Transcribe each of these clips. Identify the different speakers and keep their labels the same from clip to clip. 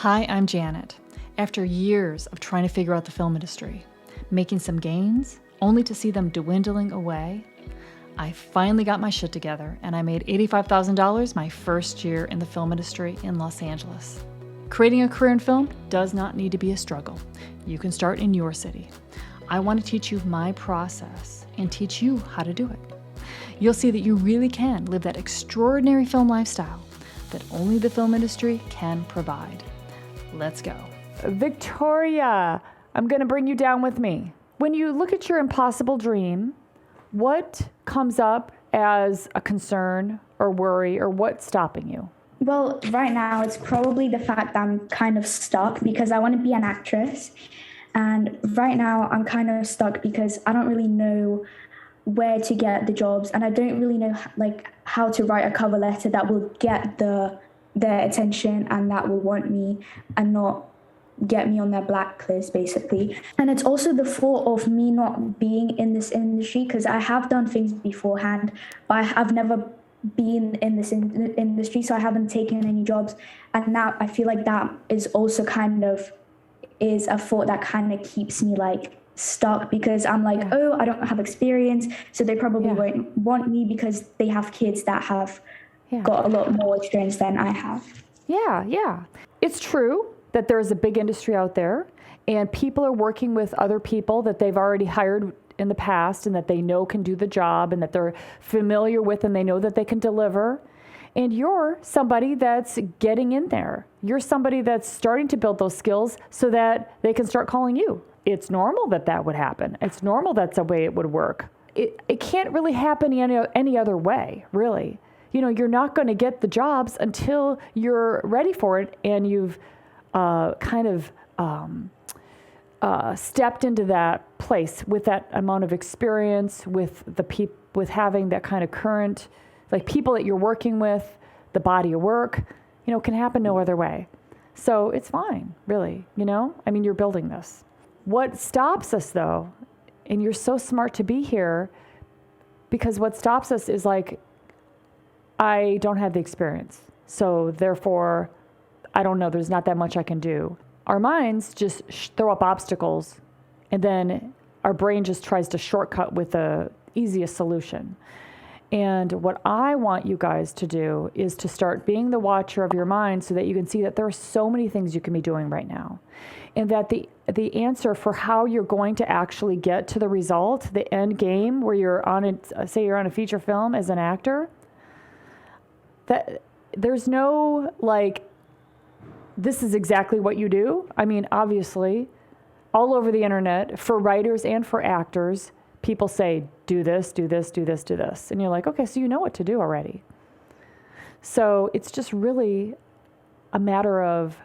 Speaker 1: Hi, I'm Janet. After years of trying to figure out the film industry, making some gains, only to see them dwindling away, I finally got my shit together and I made $85,000 my first year in the film industry in Los Angeles. Creating a career in film does not need to be a struggle. You can start in your city. I want to teach you my process and teach you how to do it. You'll see that you really can live that extraordinary film lifestyle that only the film industry can provide. Let's go. Victoria, I'm going to bring you down with me. When you look at your impossible dream, what comes up as a concern or worry, or what's stopping you?
Speaker 2: Well, right now it's probably the fact that I'm kind of stuck because I want to be an actress. And right now I'm kind of stuck because I don't really know where to get the jobs, and I don't really know how to write a cover letter that will get their attention and that will want me and not get me on their blacklist, basically. And it's also the fault of me not being in this industry, because I have done things beforehand, but I've never been in this industry, so I haven't taken any jobs. And now I feel like that is also is a fault that kind of keeps me stuck, because I'm oh, I don't have experience, so they probably won't want me because they have kids that have got a lot more experience than I have.
Speaker 1: Yeah. It's true that there's a big industry out there and people are working with other people that they've already hired in the past and that they know can do the job and that they're familiar with and they know that they can deliver. And you're somebody that's getting in there. You're somebody that's starting to build those skills so that they can start calling you. It's normal that would happen. It's normal that's the way it would work. It can't really happen any other way, really. You're not going to get the jobs until you're ready for it and you've stepped into that place with that amount of experience, with with having that kind of current, people that you're working with, the body of work, can happen no other way. So it's fine, really, you're building this. What stops us though, and you're so smart to be here, because what stops us is I don't have the experience. So therefore, I don't know, there's not that much I can do. Our minds just throw up obstacles, and then our brain just tries to shortcut with the easiest solution. And what I want you guys to do is to start being the watcher of your mind so that you can see that there are so many things you can be doing right now. And that the answer for how you're going to actually get to the result, the end game where you're on it, say you're on a feature film as an actor, that there's no this is exactly what you do. Obviously, all over the internet, for writers and for actors, people say, do this, do this, do this, do this. And you're okay, so you know what to do already. So it's just really a matter of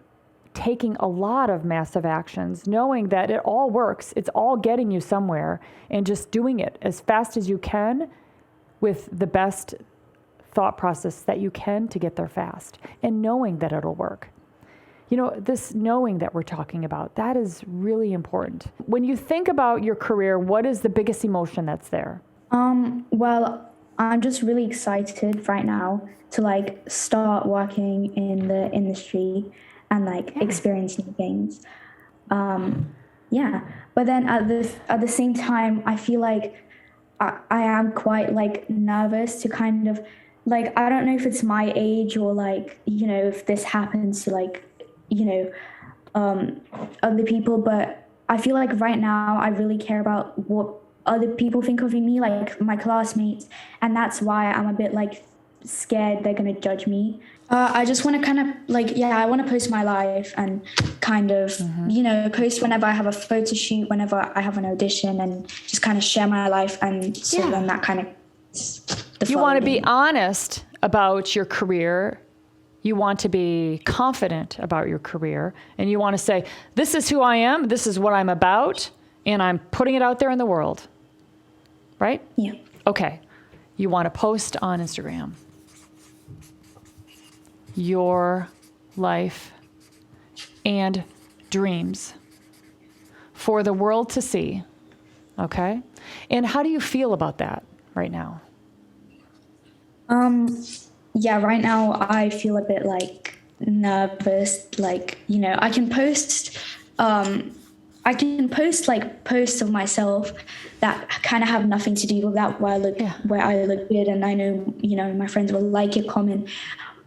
Speaker 1: taking a lot of massive actions, knowing that it all works. It's all getting you somewhere, and just doing it as fast as you can with the best thought process that you can to get there fast, and knowing that it'll work. This knowing that we're talking about, that is really important. When you think about your career, what is the biggest emotion that's there?
Speaker 2: Well, I'm just really excited right now to start working in the industry and experience new things. But then at the same time, I feel I am quite nervous to kind of I don't know if it's my age or if this happens to other people, but I feel right now I really care about what other people think of me, my classmates, and that's why I'm a bit scared they're gonna judge me. I just want to kind of I want to post my life and kind of post whenever I have a photo shoot, whenever I have an audition, and just kind of share my life, and so then that kind of
Speaker 1: you want to be honest about your career. You want to be confident about your career, and you want to say, this is who I am, this is what I'm about, and I'm putting it out there in the world. Right?
Speaker 2: Yeah.
Speaker 1: Okay. You want to post on Instagram your life and dreams for the world to see. Okay? And how do you feel about that right now?
Speaker 2: Yeah, right now I feel a bit nervous. Like, I can post like posts of myself that kind of have nothing to do with that, where I look good, and I know, my friends will like it, comment.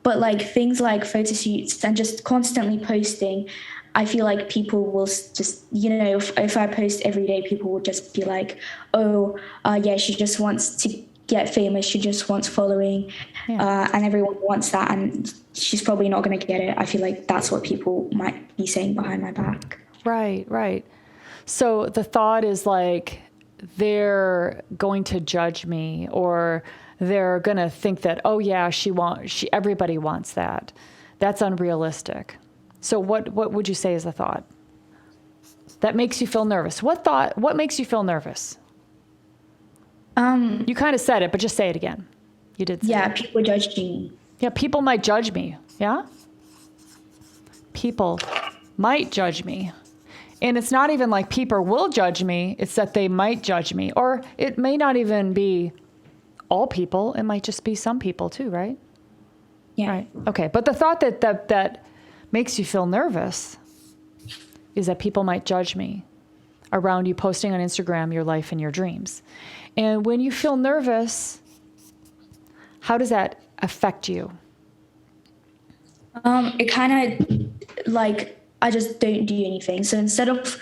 Speaker 2: But like things like photo shoots and just constantly posting, I feel like people will just, if I post every day, people will just be like, oh, yeah, she just wants to get famous. She just wants following, and everyone wants that. And she's probably not going to get it. I feel like that's what people might be saying behind my back.
Speaker 1: Right, right. So the thought is like, they're going to judge me, or they're going to think that, oh yeah, everybody wants that. That's unrealistic. So what would you say is the thought that makes you feel nervous? What makes you feel nervous? You kind of said it, but just say it again. You did say it.
Speaker 2: People judging me.
Speaker 1: Yeah, people might judge me. Yeah? People might judge me. And it's not even like people will judge me. It's that they might judge me. Or it may not even be all people. It might just be some people too, right?
Speaker 2: Yeah.
Speaker 1: Right. Okay. But the thought that makes you feel nervous is that people might judge me around you posting on Instagram your life and your dreams. And when you feel nervous, how does that affect you?
Speaker 2: It kind of like, I just don't do anything. So instead of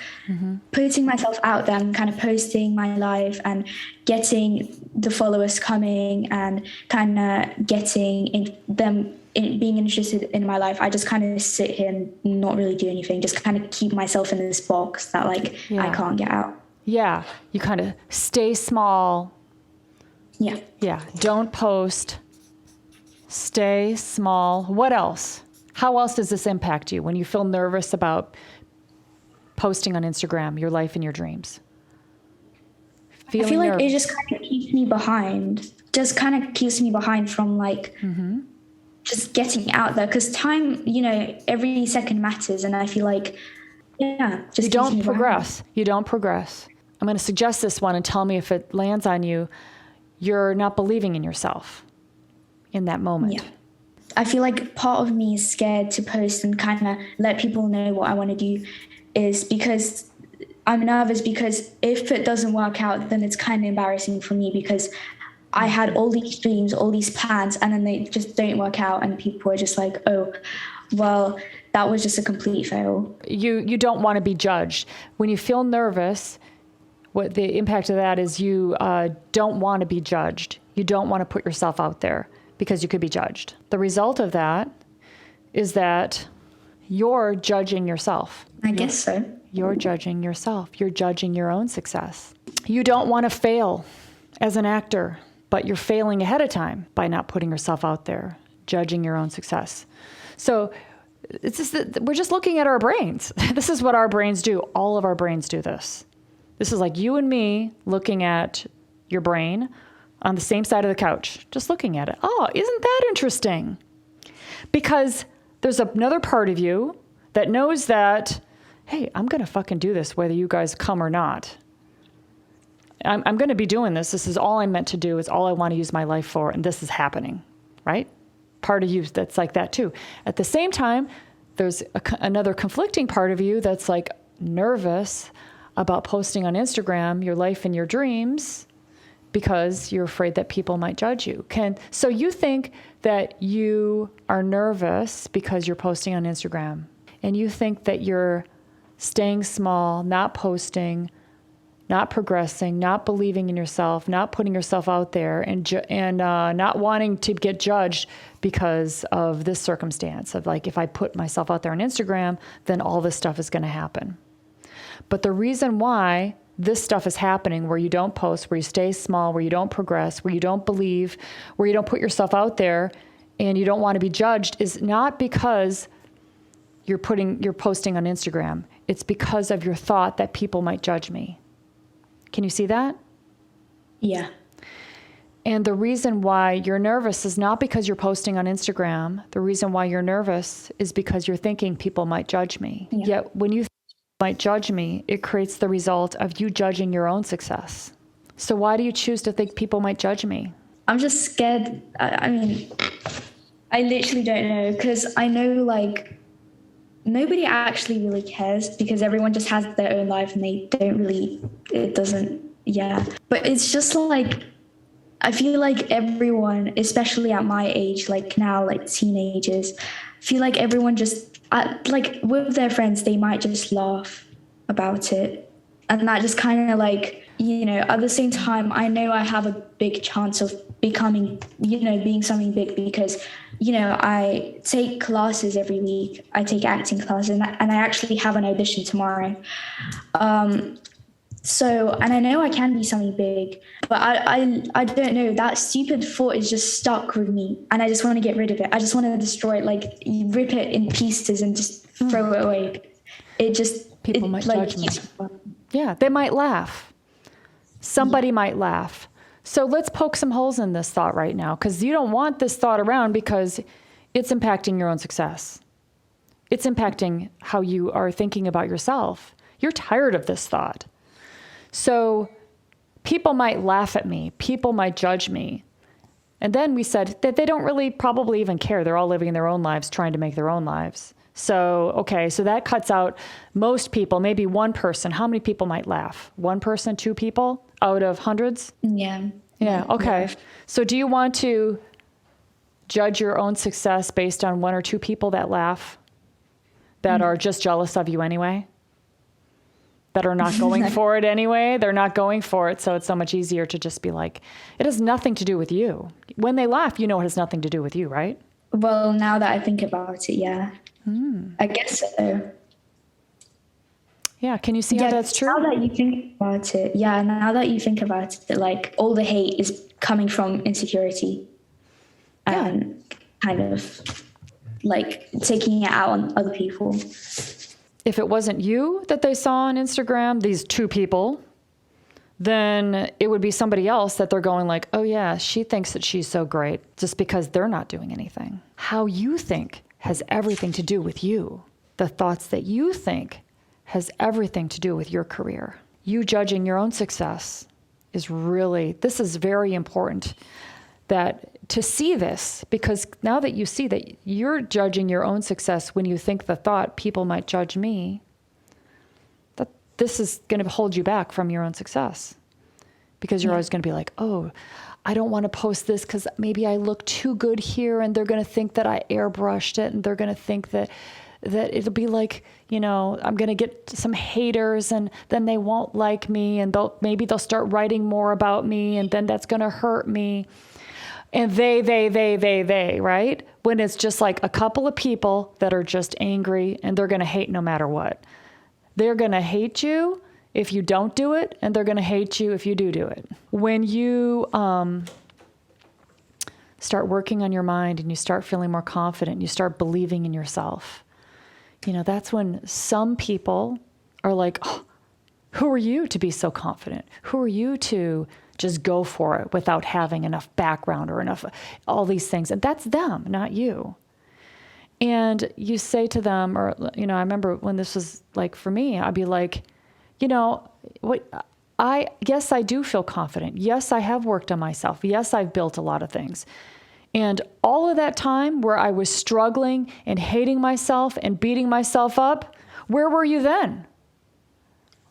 Speaker 2: putting myself out there and kind of posting my life and getting the followers coming and kind of getting being interested in my life, I just kind of sit here and not really do anything. Just kind of keep myself in this box that I can't get out.
Speaker 1: Yeah. You kind of stay small.
Speaker 2: Yeah.
Speaker 1: Yeah. Don't post. Stay small. What else? How else does this impact you when you feel nervous about posting on Instagram your life and your dreams?
Speaker 2: I feel like it just kind of keeps me behind. Just kind of keeps me behind from like just getting out there, because time, every second matters, and I feel like just
Speaker 1: you don't progress. You don't progress. I'm going to suggest this one and tell me if it lands on you. You're not believing in yourself in that moment.
Speaker 2: Yeah. I feel like part of me is scared to post and kind of let people know what I want to do, is because I'm nervous, because if it doesn't work out, then it's kind of embarrassing for me, because I had all these dreams, all these plans, and then they just don't work out, and people are just like, oh, well, that was just a complete fail.
Speaker 1: You don't want to be judged. When you feel nervous, what the impact of that is you don't want to be judged. You don't want to put yourself out there, because you could be judged. The result of that is that you're judging yourself.
Speaker 2: I guess so.
Speaker 1: You're judging yourself. You're judging your own success. You don't want to fail as an actor, but you're failing ahead of time by not putting yourself out there, judging your own success. So it's just that we're just looking at our brains. This is what our brains do. All of our brains do this. This is like you and me looking at your brain on the same side of the couch, just looking at it. Oh, isn't that interesting? Because there's another part of you that knows that, hey, I'm going to fucking do this whether you guys come or not. I'm going to be doing this. This is all I'm meant to do. It's all I want to use my life for. And this is happening, right? Part of you that's like that too. At the same time, there's another conflicting part of you that's like nervous about posting on Instagram your life and your dreams, because you're afraid that people might judge you. So you think that you are nervous because you're posting on Instagram, and you think that you're staying small, not posting, not progressing, not believing in yourself, not putting yourself out there, and not wanting to get judged because of this circumstance of like, if I put myself out there on Instagram, then all this stuff is going to happen. But the reason why this stuff is happening, where you don't post, where you stay small, where you don't progress, where you don't believe, where you don't put yourself out there, and you don't want to be judged, is not because you're posting on Instagram. It's because of your thought that people might judge me. Can you see that?
Speaker 2: Yeah.
Speaker 1: And the reason why you're nervous is not because you're posting on Instagram. The reason why you're nervous is because you're thinking people might judge me. Yeah. Yet when you might judge me, it creates the result of you judging your own success. So why do you choose to think people might judge me?
Speaker 2: I'm just scared. I mean, I literally don't know because I know like nobody actually really cares because everyone just has their own life and they don't really, it doesn't, yeah. But it's just like, I feel like everyone, especially at my age, like now, like teenagers, feel like everyone just, like with their friends, they might just laugh about it. And that just kind of like, at the same time, I know I have a big chance of becoming, being something big because, I take classes every week. I take acting classes and I actually have an audition tomorrow. So, and I know I can be something big, but I don't know. That stupid thought is just stuck with me, and I just want to get rid of it. I just want to destroy it, like rip it in pieces and just throw it away.
Speaker 1: People might judge me. Yeah, they might laugh. Somebody might laugh. So let's poke some holes in this thought right now, because you don't want this thought around because it's impacting your own success. It's impacting how you are thinking about yourself. You're tired of this thought. So people might laugh at me. People might judge me. And then we said that they don't really probably even care. They're all living their own lives, trying to make their own lives. So, okay, so that cuts out most people, maybe one person. How many people might laugh? One person, two people out of hundreds?
Speaker 2: Yeah.
Speaker 1: Yeah, okay. So do you want to judge your own success based on one or two people that laugh, that are just jealous of you anyway? That are not going for it anyway. They're not going for it. So it's so much easier to just be like, it has nothing to do with you. When they laugh, it has nothing to do with you, right?
Speaker 2: Well, now that I think about it, yeah. I guess so.
Speaker 1: Yeah. Can you see how that's true?
Speaker 2: Now that you think about it, now that you think about it, like all the hate is coming from insecurity and kind of like taking it out on other people.
Speaker 1: If it wasn't you that they saw on Instagram, these two people, then it would be somebody else that they're going like, oh yeah, she thinks that she's so great just because they're not doing anything. How you think has everything to do with you. The thoughts that you think has everything to do with your career. You judging your own success this is very important to see this, because now that you see that you're judging your own success when you think the thought, people might judge me, that this is going to hold you back from your own success, because you're always going to be like, oh, I don't want to post this because maybe I look too good here and they're going to think that I airbrushed it, and they're going to think that it'll be like, I'm going to get some haters and then they won't like me, and maybe they'll start writing more about me, and then that's going to hurt me. And they, right? When it's just like a couple of people that are just angry and they're going to hate no matter what. They're going to hate you if you don't do it, and they're going to hate you if you do it. When you start working on your mind and you start feeling more confident, and you start believing in yourself, that's when some people are like, oh, who are you to be so confident? Who are you to just go for it without having enough background or enough, all these things? And that's them, not you. And you say to them, or, I remember when this was like for me, I'd be like, yes, I do feel confident. Yes, I have worked on myself. Yes, I've built a lot of things. And all of that time where I was struggling and hating myself and beating myself up, where were you then?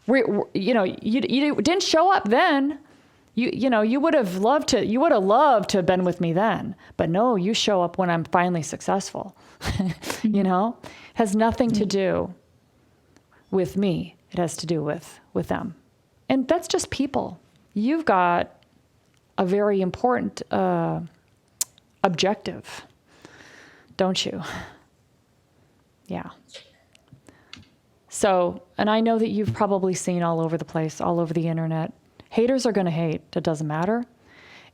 Speaker 1: You didn't show up then. You would have loved to have been with me then, but no, you show up when I'm finally successful. Has nothing to do with me. It has to do with them. And that's just people. You've got a very important objective, don't you? Yeah. So, and I know that you've probably seen all over the place, all over the internet, haters are going to hate. It doesn't matter.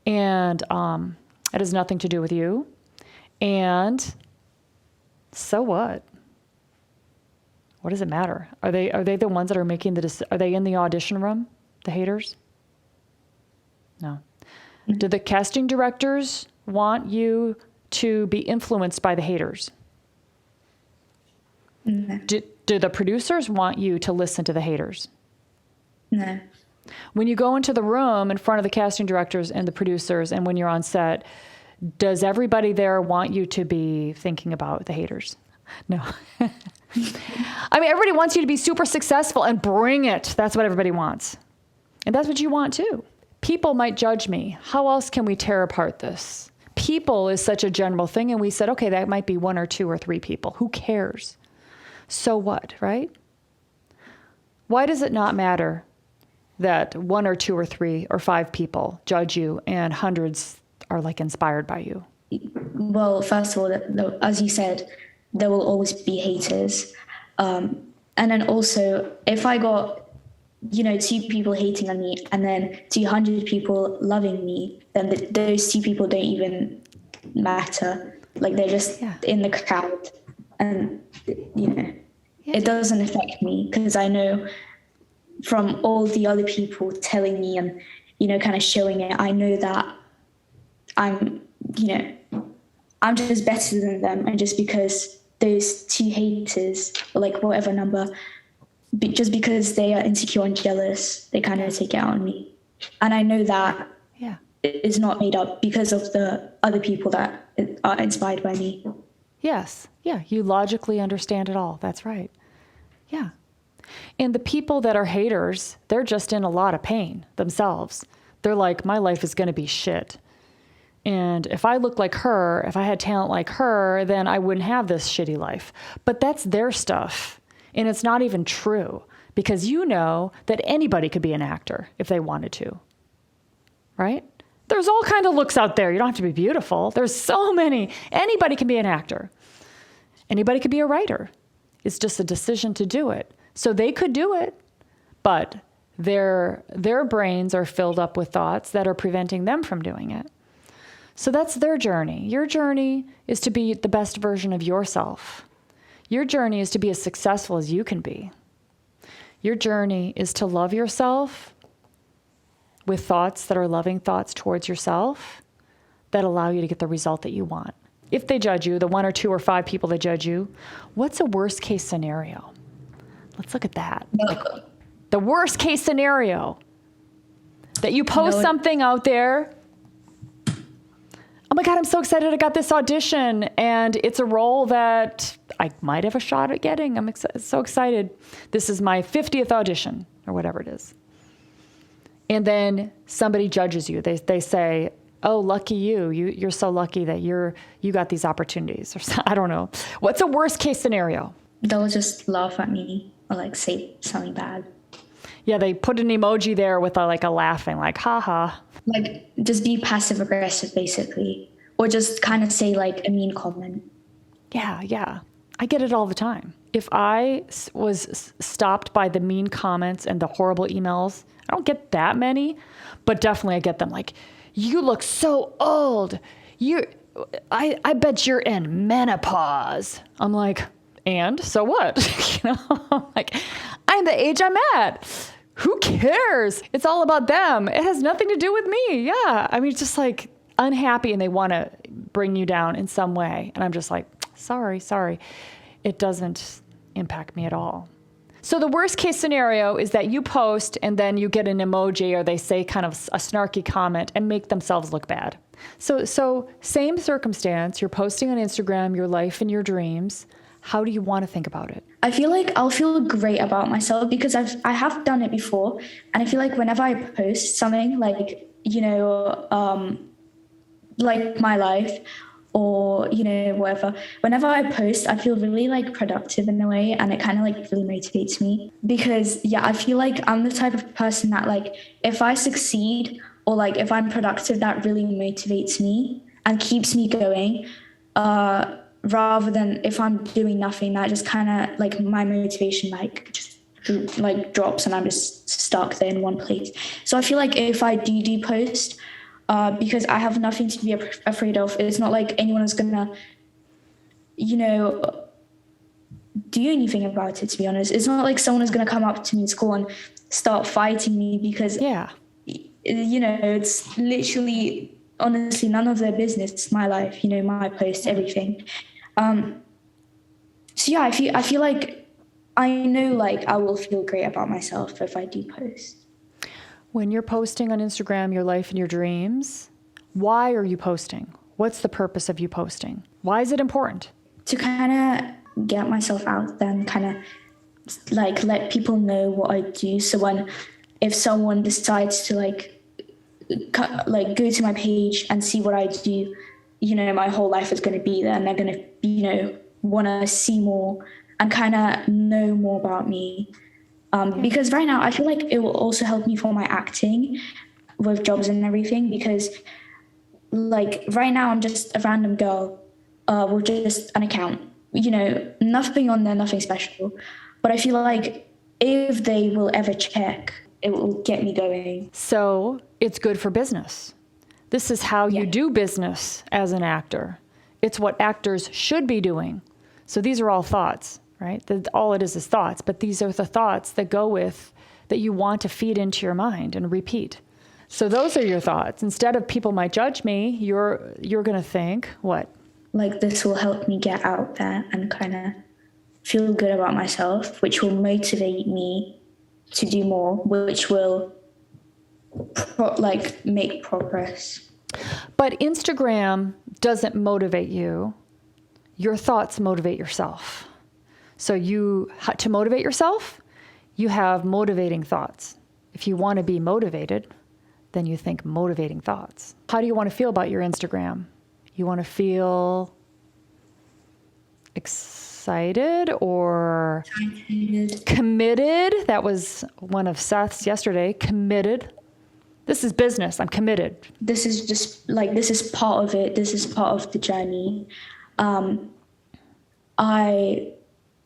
Speaker 1: And it has nothing to do with you. And so what? What does it matter? Are they the ones that are making are they in the audition room, the haters? No. Mm-hmm. Do the casting directors want you to be influenced by the haters?
Speaker 2: No.
Speaker 1: Do the producers want you to listen to the haters?
Speaker 2: No.
Speaker 1: When you go into the room in front of the casting directors and the producers, and when you're on set, Does everybody there want you to be thinking about the haters? No. I mean, everybody wants you to be super successful and bring it. That's what everybody wants. And that's what you want too. People might judge me. How else can we tear apart this? People is such a general thing. And we said, okay, that might be 1 or 2 or 3 people. Who cares? So what, right? Why does it not matter that 1 or 2 or 3 or 5 people judge you and hundreds are like inspired by you?
Speaker 2: Well, first of all, as you said, there will always be haters. And then also, if I got, 2 people hating on me and then 200 people loving me, then those 2 people don't even matter. Like, they're just in the crowd. And, it doesn't affect me because I know from all the other people telling me and, kind of showing it, I know that I'm just better than them. And just because those 2 haters, or like whatever number, just because they are insecure and jealous, they kind of take it out on me. And I know that is not made up because of the other people that are inspired by me.
Speaker 1: Yes. Yeah. You logically understand it all. That's right. Yeah. And the people that are haters, they're just in a lot of pain themselves. They're like, my life is going to be shit. And if I look like her, if I had talent like her, then I wouldn't have this shitty life. But that's their stuff. And it's not even true because you know that anybody could be an actor if they wanted to. Right? There's all kinds of looks out there. You don't have to be beautiful. There's so many. Anybody can be an actor. Anybody could be a writer. It's just a decision to do it. So they could do it, but their brains are filled up with thoughts that are preventing them from doing it. So that's their journey. Your journey is to be the best version of yourself. Your journey is to be as successful as you can be. Your journey is to love yourself with thoughts that are loving thoughts towards yourself that allow you to get the result that you want. If they judge you, the 1 or 2 or 5 people that judge you, what's a worst case scenario? Let's look at that. Like, the worst case scenario that you post something out there. Oh my God, I'm so excited I got this audition and it's a role that I might have a shot at getting. I'm so excited. This is my 50th audition or whatever it is. And then somebody judges you. They say, oh, lucky you. You're so lucky that you got these opportunities. Or I don't know. What's a worst case scenario?
Speaker 2: They'll just laugh at me or like say something bad.
Speaker 1: Yeah, they put an emoji there with a laughing, like, haha.
Speaker 2: Like, just be passive aggressive, basically. Or just kind of say, like, a mean comment.
Speaker 1: Yeah. I get it all the time. If I was stopped by the mean comments and the horrible emails, I don't get that many, but definitely I get them like, you look so old. I bet you're in menopause. I'm like, and so what? Like, I'm the age I'm at. Who cares? It's all about them. It has nothing to do with me. Yeah. I mean, it's just like unhappy and they want to bring you down in some way. And I'm just like, sorry. It doesn't impact me at all. So the worst case scenario is that you post and then you get an emoji or they say kind of a snarky comment and make themselves look bad. So same circumstance, you're posting on Instagram, your life and your dreams. How do you want to think about it?
Speaker 2: I feel like I'll feel great about myself because I have done it before. And I feel like whenever I post something like, like my life or, whatever, whenever I post, I feel really like productive in a way. And it kind of like really motivates me because, I feel like I'm the type of person that like, if I succeed or like if I'm productive, that really motivates me and keeps me going. Rather than if I'm doing nothing, that just kind of like my motivation like just like drops and I'm just stuck there in one place. So I feel like if I do post, because I have nothing to be afraid of, it's not like anyone is gonna, do anything about it, to be honest. It's not like someone is gonna come up to me in school and start fighting me because, it's literally, honestly, none of their business. It's my life, my post, everything. I feel like I know like I will feel great about myself if I do post.
Speaker 1: When you're posting on Instagram your life and your dreams, why are you posting? What's the purpose of you posting? Why is it important?
Speaker 2: To kind of get myself out there and kind of like let people know what I do. So if someone decides to go to my page and see what I do, my whole life is going to be there, and they're going to, want to see more and kind of know more about me. Because right now I feel like it will also help me for my acting with jobs and everything, because like right now I'm just a random girl with just an account, nothing on there, nothing special. But I feel like if they will ever check, it will get me going.
Speaker 1: So it's good for business. This is how you do business as an actor. It's what actors should be doing. So these are all thoughts, right? All it is thoughts, but these are the thoughts that go with, that you want to feed into your mind and repeat. So those are your thoughts. Instead of people might judge me, you're going to think, what?
Speaker 2: Like this will help me get out there and kind of feel good about myself, which will motivate me to do more, which will make progress.
Speaker 1: But Instagram doesn't motivate you. Your thoughts motivate yourself. So to motivate yourself, you have motivating thoughts. If you want to be motivated, then you think motivating thoughts. How do you want to feel about your Instagram? You want to feel excited or committed? That was one of Seth's yesterday. Committed. This is business. I'm committed.
Speaker 2: This is just this is part of it. This is part of the journey. I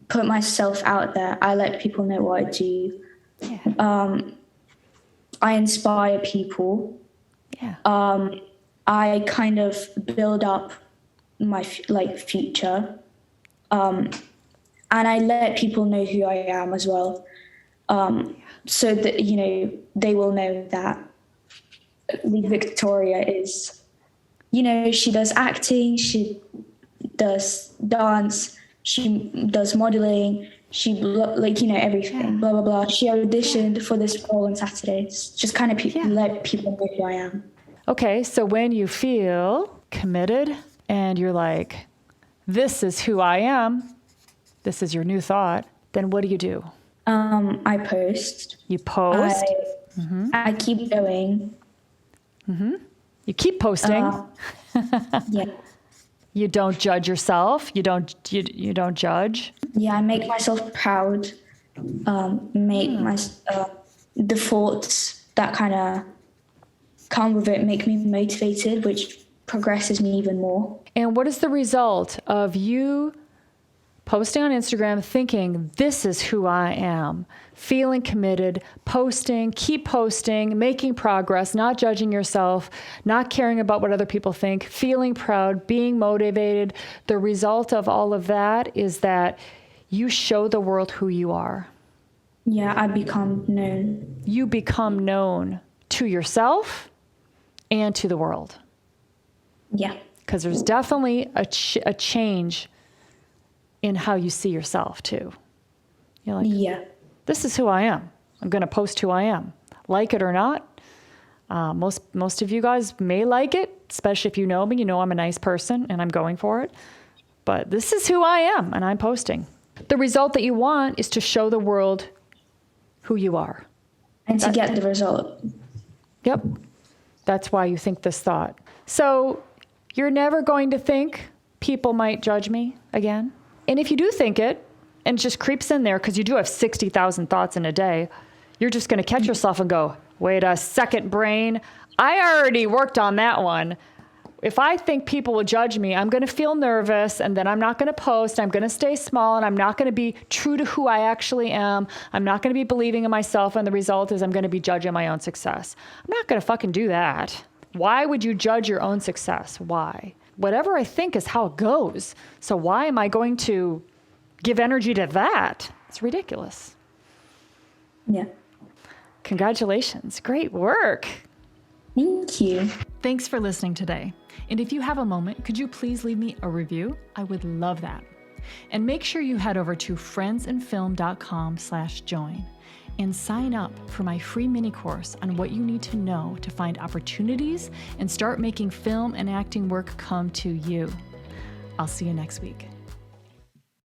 Speaker 2: put myself out there. I let people know what I do. Yeah. I inspire people.
Speaker 1: Yeah.
Speaker 2: I kind of build up my future. And I let people know who I am as well. So that, they will know that Victoria is, she does acting, she does dance, she does modeling, she everything, blah, blah, blah. She auditioned for this role on Saturdays. Just kind of let people know who I am.
Speaker 1: Okay, so when you feel committed and you're like, this is who I am, this is your new thought, then what do?
Speaker 2: I post.
Speaker 1: You post?
Speaker 2: I keep going.
Speaker 1: Mm-hmm. You keep posting.
Speaker 2: Yeah.
Speaker 1: You don't judge yourself. You don't judge.
Speaker 2: Yeah, I make myself proud. Make my the thoughts that kind of come with it make me motivated, which progresses me even more.
Speaker 1: And what is the result of you posting on Instagram, thinking, this is who I am, feeling committed, posting, keep posting, making progress, not judging yourself, not caring about what other people think, feeling proud, being motivated? The result of all of that is that you show the world who you are.
Speaker 2: Yeah, I become known.
Speaker 1: You become known to yourself and to the world.
Speaker 2: Yeah.
Speaker 1: Because there's definitely a change in how you see yourself too. You're like,
Speaker 2: yeah,
Speaker 1: this is who I am. I'm going to post who I am. Like it or not. Most of you guys may like it, especially if you know me. You know I'm a nice person and I'm going for it. But this is who I am and I'm posting. The result that you want is to show the world who you are.
Speaker 2: And to get the result.
Speaker 1: Yep. That's why you think this thought. So you're never going to think people might judge me again. And if you do think it, and it just creeps in there, because you do have 60,000 thoughts in a day, you're just going to catch yourself and go, wait a second, brain. I already worked on that one. If I think people will judge me, I'm going to feel nervous, and then I'm not going to post. I'm going to stay small, and I'm not going to be true to who I actually am. I'm not going to be believing in myself, and the result is I'm going to be judging my own success. I'm not going to fucking do that. Why would you judge your own success? Why? Whatever I think is how it goes. So why am I going to give energy to that? It's ridiculous.
Speaker 2: Yeah.
Speaker 1: Congratulations. Great work.
Speaker 2: Thank you.
Speaker 1: Thanks for listening today. And if you have a moment, could you please leave me a review? I would love that. And make sure you head over to friendsandfilm.com/join. and sign up for my free mini course on what you need to know to find opportunities and start making film and acting work come to you. I'll see you next week.